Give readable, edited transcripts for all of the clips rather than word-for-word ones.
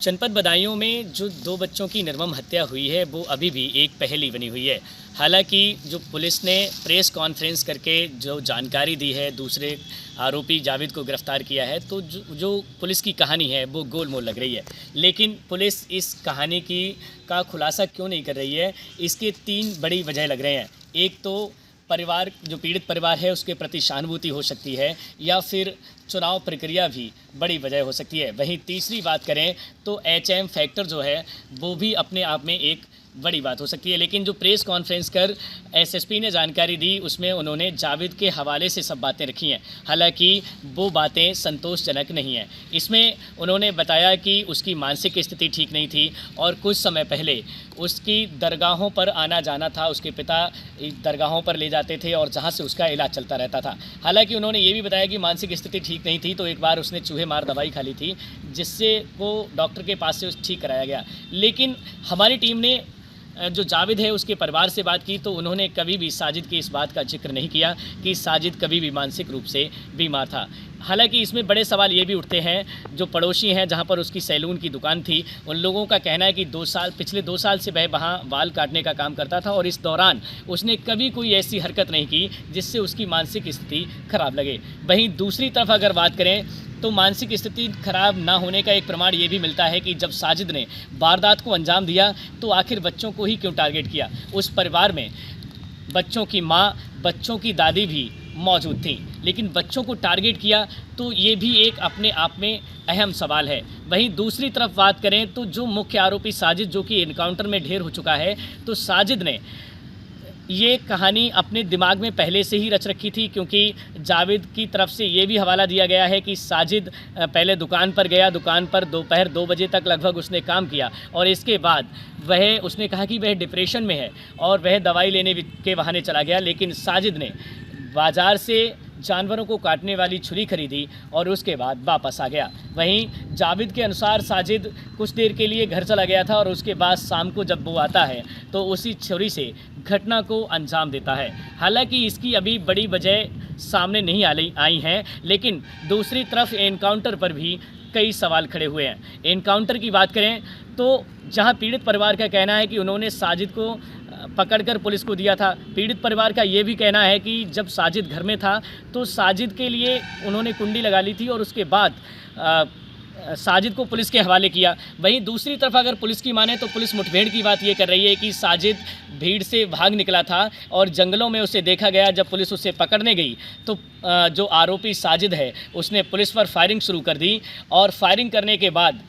जनपद बदायूं में जो 2 बच्चों की निर्मम हत्या हुई है वो अभी भी एक पहेली बनी हुई है। हालांकि जो पुलिस ने प्रेस कॉन्फ्रेंस करके जो जानकारी दी है, दूसरे आरोपी जावेद को गिरफ्तार किया है, तो जो पुलिस की कहानी है वो गोलमोल लग रही है। लेकिन पुलिस इस कहानी का खुलासा क्यों नहीं कर रही है, इसके 3 बड़ी वजह लग रहे हैं। एक तो परिवार, जो पीड़ित परिवार है उसके प्रति सहानुभूति हो सकती है, या फिर चुनाव प्रक्रिया भी बड़ी वजह हो सकती है। वहीं तीसरी बात करें तो एचएम फैक्टर जो है वो भी अपने आप में एक बड़ी बात हो सकती है। लेकिन जो प्रेस कॉन्फ्रेंस कर एसएसपी ने जानकारी दी उसमें उन्होंने जावेद के हवाले से सब बातें रखी हैं। हालांकि वो बातें संतोषजनक नहीं हैं। इसमें उन्होंने बताया कि उसकी मानसिक स्थिति ठीक नहीं थी और कुछ समय पहले उसकी दरगाहों पर आना जाना था। उसके पिता दरगाहों पर ले जाते थे और जहाँ से उसका इलाज चलता रहता था। हालांकि उन्होंने ये भी बताया कि मानसिक स्थिति ठीक नहीं थी तो एक बार उसने चूहे मार दवाई खा ली थी, जिससे वो डॉक्टर के पास से ठीक कराया गया। लेकिन हमारी टीम ने जो जावेद है उसके परिवार से बात की तो उन्होंने कभी भी साजिद की इस बात का जिक्र नहीं किया कि साजिद कभी भी मानसिक रूप से बीमार था। हालांकि इसमें बड़े सवाल ये भी उठते हैं, जो पड़ोसी हैं जहां पर उसकी सैलून की दुकान थी, उन लोगों का कहना है कि पिछले 2 साल से वह वहां बाल काटने का काम करता था और इस दौरान उसने कभी कोई ऐसी हरकत नहीं की जिससे उसकी मानसिक स्थिति खराब लगे। वहीं दूसरी तरफ अगर बात करें तो मानसिक स्थिति खराब ना होने का एक प्रमाण ये भी मिलता है कि जब साजिद ने वारदात को अंजाम दिया तो आखिर बच्चों को ही क्यों टारगेट किया। उस परिवार में बच्चों की माँ, बच्चों की दादी भी मौजूद थी, लेकिन बच्चों को टारगेट किया तो ये भी एक अपने आप में अहम सवाल है। वहीं दूसरी तरफ बात करें तो जो मुख्य आरोपी साजिद, जो कि एनकाउंटर में ढेर हो चुका है, तो साजिद ने ये कहानी अपने दिमाग में पहले से ही रच रखी थी, क्योंकि जावेद की तरफ से ये भी हवाला दिया गया है कि साजिद पहले दुकान पर गया, दुकान पर दोपहर 2 बजे तक लगभग उसने काम किया और इसके बाद उसने कहा कि वह डिप्रेशन में है और वह दवाई लेने के बहाने चला गया। लेकिन साजिद ने बाज़ार से जानवरों को काटने वाली छुरी खरीदी और उसके बाद वापस आ गया। वहीं जावेद के अनुसार साजिद कुछ देर के लिए घर चला गया था और उसके बाद शाम को जब वो आता है तो उसी छुरी से घटना को अंजाम देता है। हालांकि इसकी अभी बड़ी वजह सामने नहीं आई हैं, लेकिन दूसरी तरफ एनकाउंटर पर भी कई सवाल खड़े हुए हैं। एनकाउंटर की बात करें तो जहां पीड़ित परिवार का कहना है कि उन्होंने साजिद को पकड़कर पुलिस को दिया था, पीड़ित परिवार का ये भी कहना है कि जब साजिद घर में था तो साजिद के लिए उन्होंने कुंडी लगा ली थी और उसके बाद साजिद को पुलिस के हवाले किया। वहीं दूसरी तरफ अगर पुलिस की माने तो पुलिस मुठभेड़ की बात ये कर रही है कि साजिद भीड़ से भाग निकला था और जंगलों में उसे देखा गया। जब पुलिस उसे पकड़ने गई तो जो आरोपी साजिद है उसने पुलिस पर फायरिंग शुरू कर दी और फायरिंग करने के बाद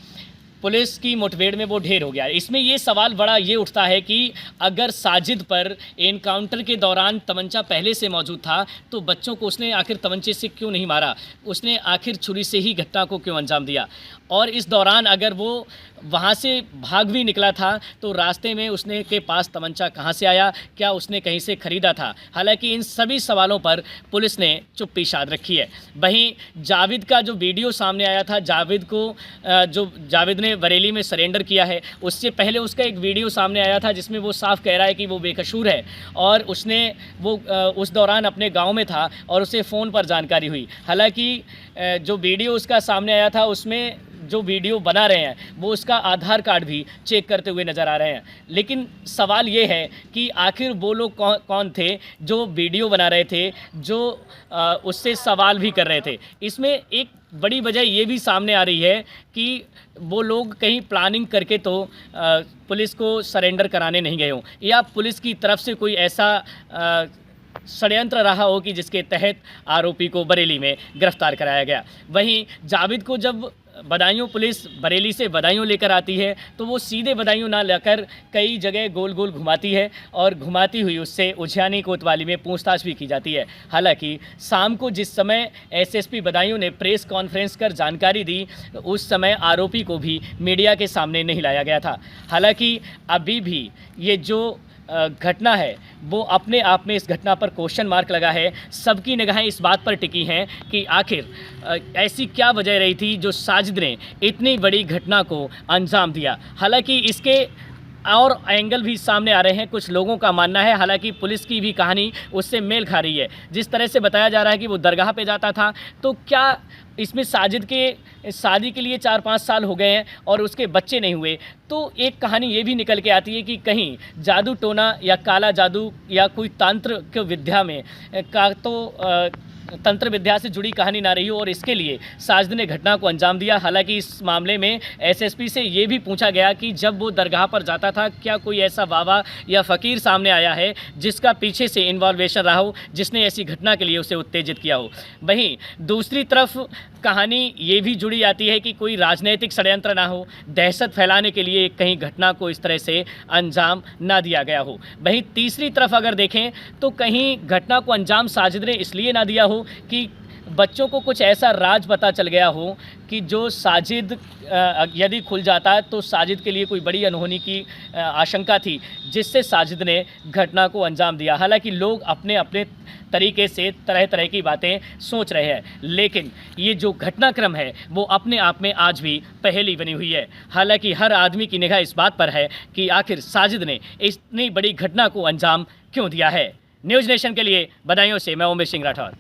पुलिस की मुठभेड़ में वो ढेर हो गया। इसमें ये सवाल बड़ा ये उठता है कि अगर साजिद पर एनकाउंटर के दौरान तमंचा पहले से मौजूद था तो बच्चों को उसने आखिर तमंचे से क्यों नहीं मारा, उसने आखिर छुरी से ही घटना को क्यों अंजाम दिया। और इस दौरान अगर वो वहाँ से भाग भी निकला था तो रास्ते में उसने के पास तमंचा कहाँ से आया, क्या उसने कहीं से ख़रीदा था। हालांकि इन सभी सवालों पर पुलिस ने चुप्पी साध रखी है। वहीं जावेद का जो वीडियो सामने आया था, जावेद ने बरेली में सरेंडर किया है, उससे पहले उसका एक वीडियो सामने आया था जिसमें वो साफ कह रहा है कि वो बेकसूर है और वो उस दौरान अपने गाँव में था और उसे फ़ोन पर जानकारी हुई। हालाँकि जो वीडियो उसका सामने आया था उसमें जो वीडियो बना रहे हैं वो उसका आधार कार्ड भी चेक करते हुए नज़र आ रहे हैं। लेकिन सवाल ये है कि आखिर वो लोग कौन थे जो वीडियो बना रहे थे, जो उससे सवाल भी कर रहे थे। इसमें एक बड़ी वजह ये भी सामने आ रही है कि वो लोग कहीं प्लानिंग करके तो पुलिस को सरेंडर कराने नहीं गए हों, या पुलिस की तरफ से कोई ऐसा षड्यंत्र रहा हो कि जिसके तहत आरोपी को बरेली में गिरफ्तार कराया गया। वहीं जावेद को जब बदायूं पुलिस बरेली से बदायूं लेकर आती है तो वो सीधे बदायूं ना लेकर कई जगह गोल गोल घुमाती है और घुमाती हुई उससे उज्जैनी कोतवाली में पूछताछ भी की जाती है। हालांकि शाम को जिस समय एसएसपी बदायूं ने प्रेस कॉन्फ्रेंस कर जानकारी दी उस समय आरोपी को भी मीडिया के सामने नहीं लाया गया था। हालांकि अभी भी ये जो घटना है वो अपने आप में, इस घटना पर क्वेश्चन मार्क लगा है। सबकी निगाहें इस बात पर टिकी हैं कि आखिर ऐसी क्या वजह रही थी जो साजिद ने इतनी बड़ी घटना को अंजाम दिया। हालांकि इसके और एंगल भी सामने आ रहे हैं, कुछ लोगों का मानना है। हालांकि पुलिस की भी कहानी उससे मेल खा रही है। जिस तरह से बताया जा रहा है कि वो दरगाह पे जाता था, तो क्या इसमें साजिद के शादी के लिए 4-5 साल हो गए हैं और उसके बच्चे नहीं हुए। तो एक कहानी ये भी निकल के आती है कि कहीं जादू टोना या काला जादू या कोई तांत्र के विद्या में का तो तंत्र विद्या से जुड़ी कहानी ना रही हो और इसके लिए साजिद ने घटना को अंजाम दिया। हालांकि इस मामले में एसएसपी से ये भी पूछा गया कि जब वो दरगाह पर जाता था क्या कोई ऐसा बाबा या फ़कीर सामने आया है जिसका पीछे से इन्वॉल्वेशन रहा हो, जिसने ऐसी घटना के लिए उसे उत्तेजित किया हो। वहीं दूसरी तरफ कहानी ये भी जुड़ी आती है कि कोई राजनीतिक षड्यंत्र ना हो, दहशत फैलाने के लिए कहीं घटना को इस तरह से अंजाम ना दिया गया हो। वहीं तीसरी तरफ अगर देखें तो कहीं घटना को अंजाम साजिद ने इसलिए ना दिया हो कि बच्चों को कुछ ऐसा राज पता चल गया हो कि जो साजिद यदि खुल जाता है तो साजिद के लिए कोई बड़ी अनहोनी की आशंका थी, जिससे साजिद ने घटना को अंजाम दिया। हालांकि लोग अपने अपने तरीके से तरह तरह की बातें सोच रहे हैं, लेकिन ये जो घटनाक्रम है वो अपने आप में आज भी पहेली बनी हुई है। हालांकि हर आदमी की निगाह इस बात पर है कि आखिर साजिद ने इतनी बड़ी घटना को अंजाम क्यों दिया है। न्यूज़ नेशन के लिए बदायूं से मैं उमेश सिंह राठौर।